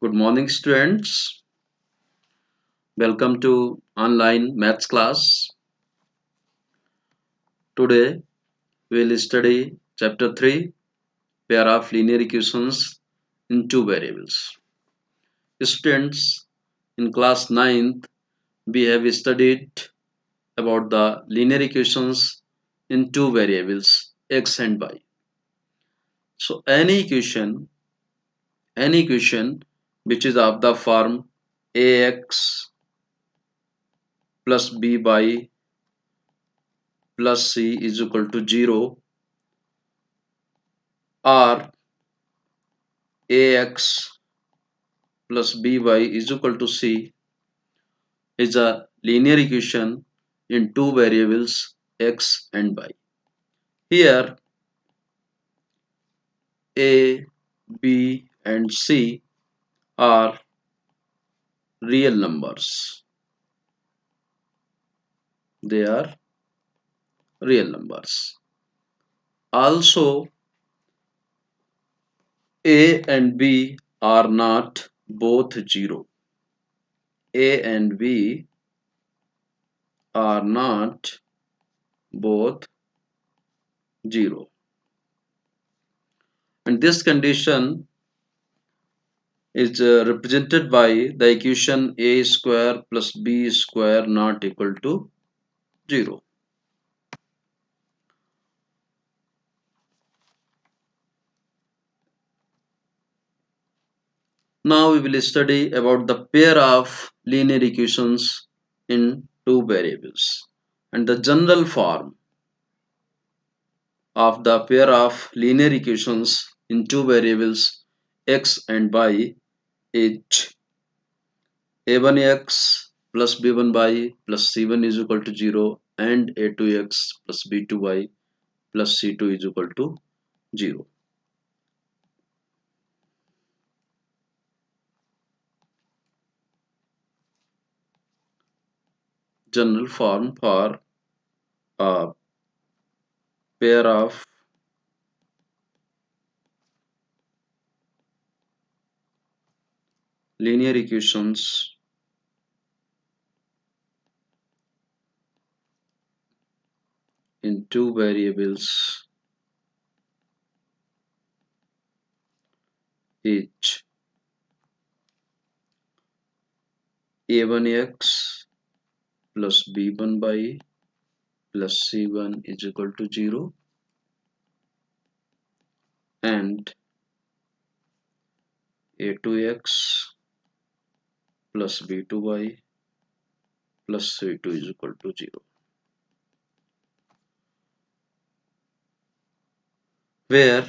Good morning, students. Welcome to online maths class. Today, we'll study chapter 3, pair of linear equations in two variables. Students, in class ninth, we have studied about the linear equations in two variables, x and y. So, any equation which is of the form ax plus by plus c is equal to 0 or ax plus by is equal to c is a linear equation in two variables x and y. Here a, b and c are real numbers. They are real numbers. Also a and b are not both 0. A and b are not both 0. And this condition is represented by the equation a square plus b square not equal to 0. Now we will study about the pair of linear equations in two variables and the general form of the pair of linear equations in two variables x and y is a1x plus b1y plus c1 is equal to 0 and a2x plus b2y plus c2 is equal to 0. General form for a pair of linear equations in two variables is a1x plus b1y plus c1 is equal to 0 and a2x plus b2y plus c2 is equal to 0, where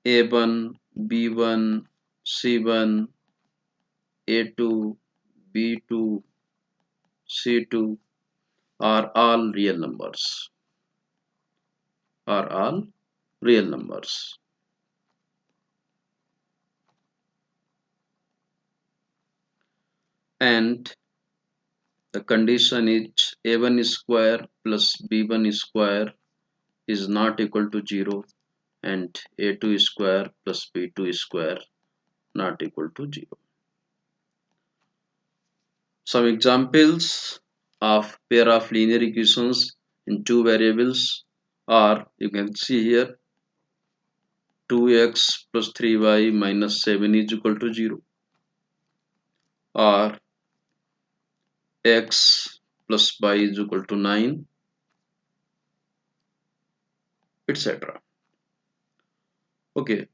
a1 b1 c1 a2 b2 c2 are all real numbers. Are all real numbers. And the condition is a1 square plus b1 square is not equal to 0 and a2 square plus b2 square not equal to 0. Some examples of pair of linear equations in two variables are, you can see here, 2x plus 3y minus 7 is equal to 0, or x plus y is equal to 9, etc. Okay,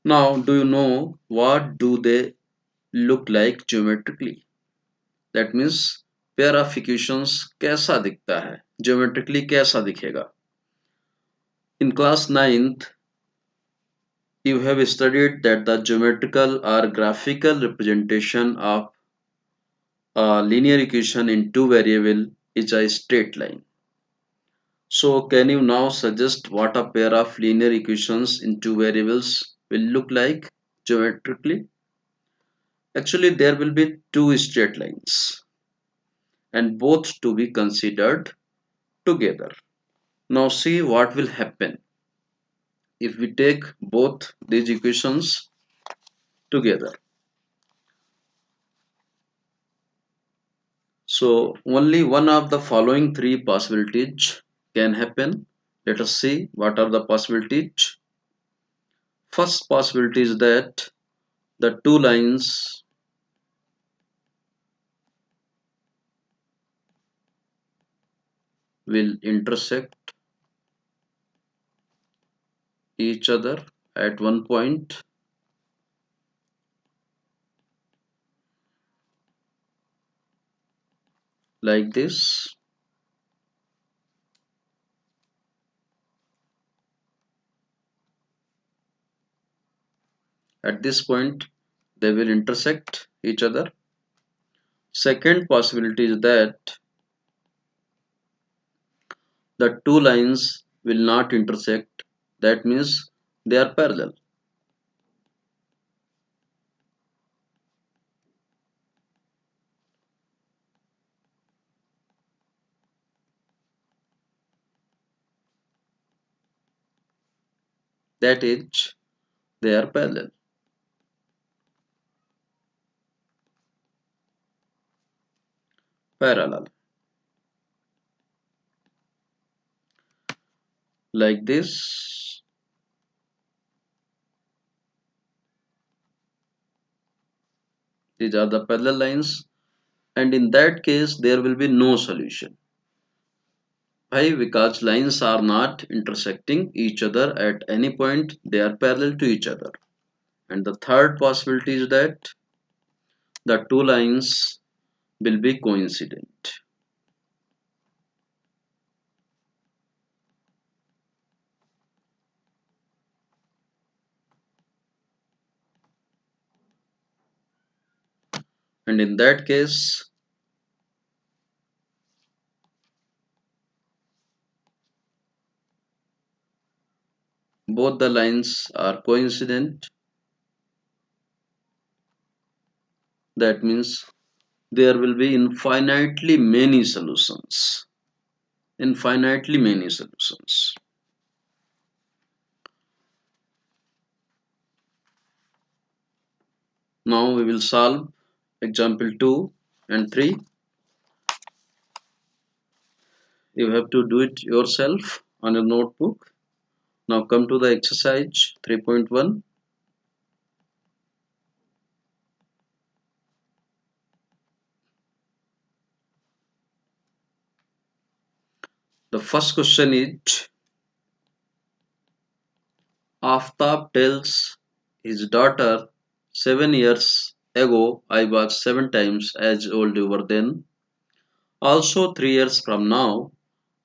now do you know what do they look like geometrically? That means pair of equations कैसा दिखता है, geometrically कैसा दिखेगा? In class 9th, you have studied that the geometrical or graphical representation of a linear equation in two variable is a straight line. So can you now suggest what a pair of linear equations in two variables will look like geometrically? Actually, there will be two straight lines and both to be considered together. Now see what will happen. if we take both these equations together. So only one of the following three possibilities can happen. Let us see what are the possibilities. First possibility is that the two lines will intersect each other at one point like this. At this point, they will intersect each other. Second possibility is that the two lines will not intersect. That means they are parallel. That is, they are parallel. Parallel. Like this. These are the parallel lines. And in that case, there will be no solution. Why? Because lines are not intersecting each other at any point. They are parallel to each other. And the third possibility is that the two lines will be coincident. And in that case, both the lines are coincident. That means there will be infinitely many solutions. Infinitely many solutions. Now we will solve example 2 and 3. You have to do it yourself on your notebook. Now come to the exercise 3.1. The first question is, Aftab tells his daughter, 7 years ago I was 7 times as old you were then. Also 3 years from now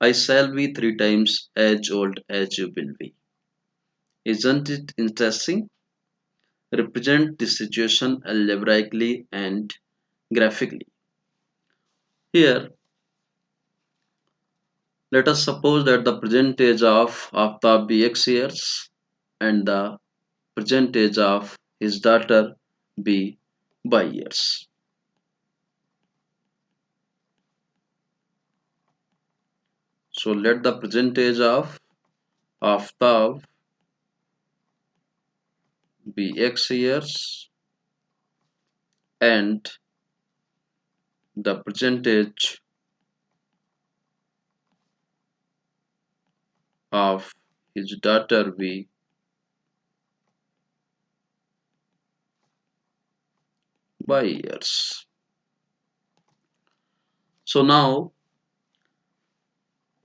I shall be 3 times as old as you will be. Isn't it interesting? Represent the situation algebraically and graphically. Here, let us suppose that the present age of Aftab be x years and the present age of his daughter be y years. So let the present age of Aftab be x years and the present age of his daughter be y years. So now,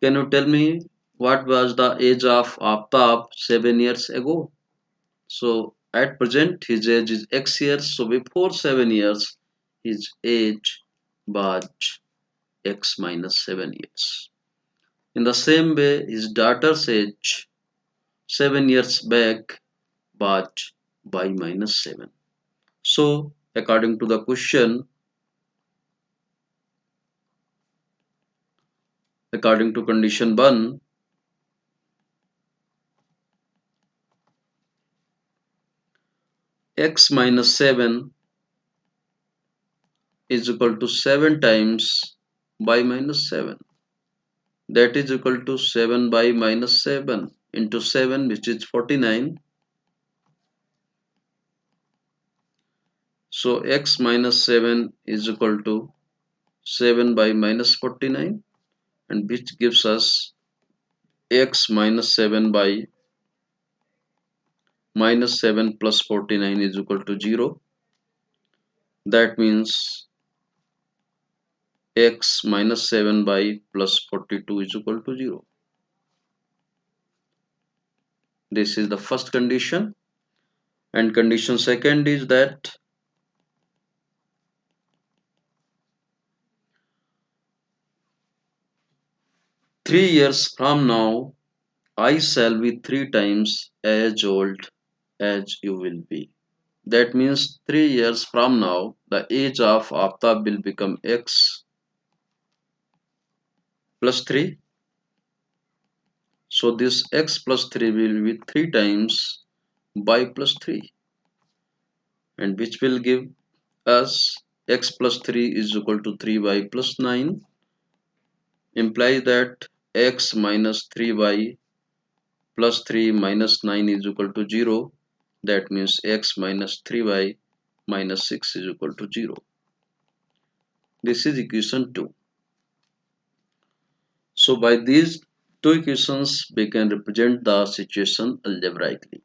can you tell me what was the age of Aftab 7 years ago? So at present his age is x years. So before 7 years, his age was x minus 7 years. In the same way, his daughter's age 7 years back was y minus 7. So according to the question, according to condition 1, x minus 7 is equal to 7 times y minus 7. That is equal to 7 by minus 7. into 7, which is 49. So x minus 7 is equal to 7 by minus 49, and which gives us x minus 7 by minus 7 plus 49 is equal to 0. That means x minus 7 by plus 42 is equal to 0. This is the first condition. And condition second is that 3 years from now, I shall be 3 times as old as you will be. That means 3 years from now, the age of Aftab will become x plus 3. So this x plus 3 will be 3 times y plus 3, and which will give us x plus 3 is equal to 3y plus 9, implies that x minus 3y plus 3 minus 9 is equal to 0. That means x minus 3y minus 6 is equal to 0. This is equation 2. So by these two equations, we can represent the situation algebraically.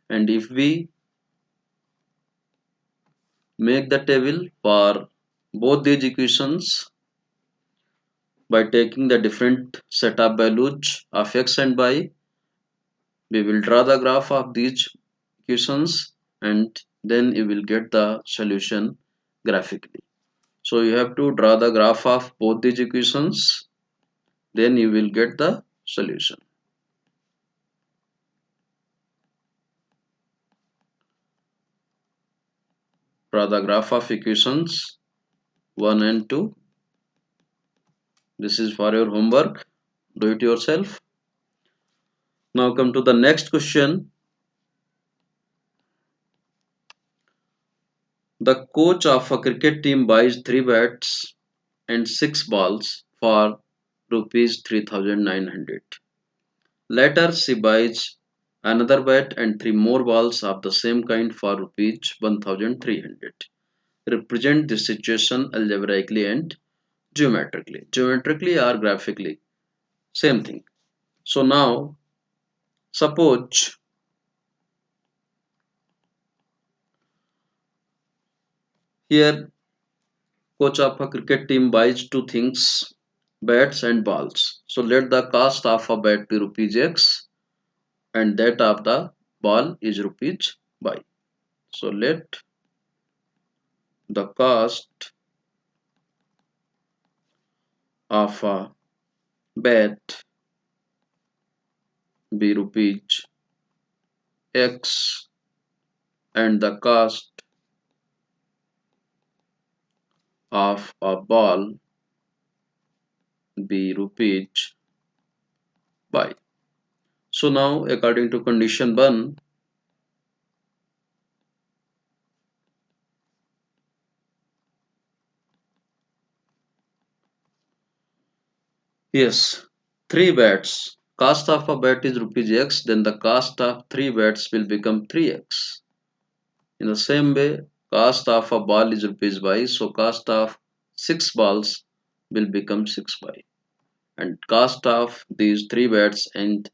And if we make the table for both these equations by taking the different set of values of x and y, we will draw the graph of these equations, and then you will get the solution graphically. So you have to draw the graph of both these equations, then you will get the solution. Draw the graph of equations 1 and 2. This is for your homework. Do it yourself. Now come to the next question. The coach of a cricket team buys 3 bats and 6 balls for rupees 3900. Later she buys another bat and 3 more balls of the same kind for rupees 1300. Represent this situation algebraically and geometrically. Geometrically or graphically, same thing. So now suppose here coach of a cricket team buys two things, bats and balls. So let the cost of a bat be rupees x and that of the ball is rupees y. So let the cost of a bat be rupees x and the cost of a ball be rupees y. So now according to condition 1, yes, 3 bats. Cost of a bat is rupees x, then the cost of 3 bats will become 3x. In the same way, cost of a ball is rupees y, so cost of 6 balls will become 6y. And cost of these 3 bats and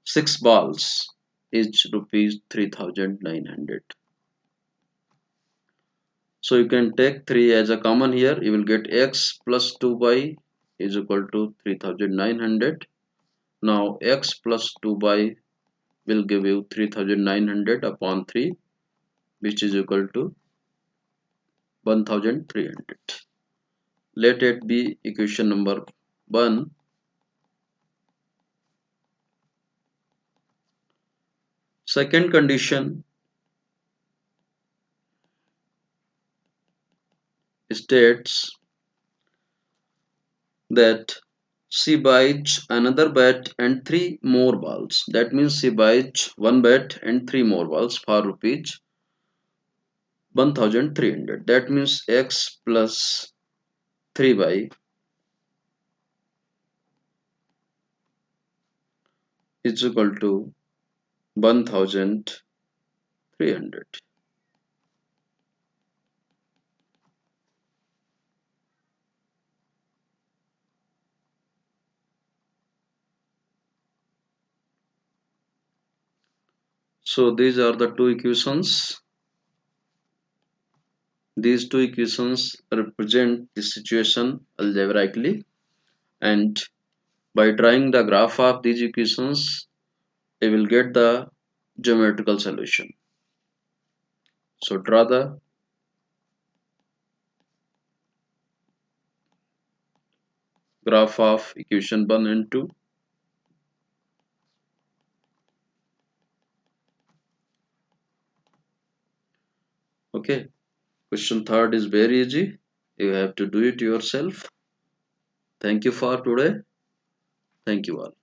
6 balls is rupees 3900. So you can take 3 as a common here. You will get x plus 2y is equal to 3900. Now x plus 2y will give you 3900 upon 3, which is equal to 1300. Let it be equation number 1. Second condition states that she buys another bat and 3 more balls. That means she buys one bat and 3 more balls for rupees 1300. That means x plus 3y is equal to 1300. So these are the two equations. These two equations represent the situation algebraically, and by drawing the graph of these equations, we will get the geometrical solution. So draw the graph of equation 1 and 2. Okay, question third is very easy. You have to do it yourself. Thank you for today. Thank you all.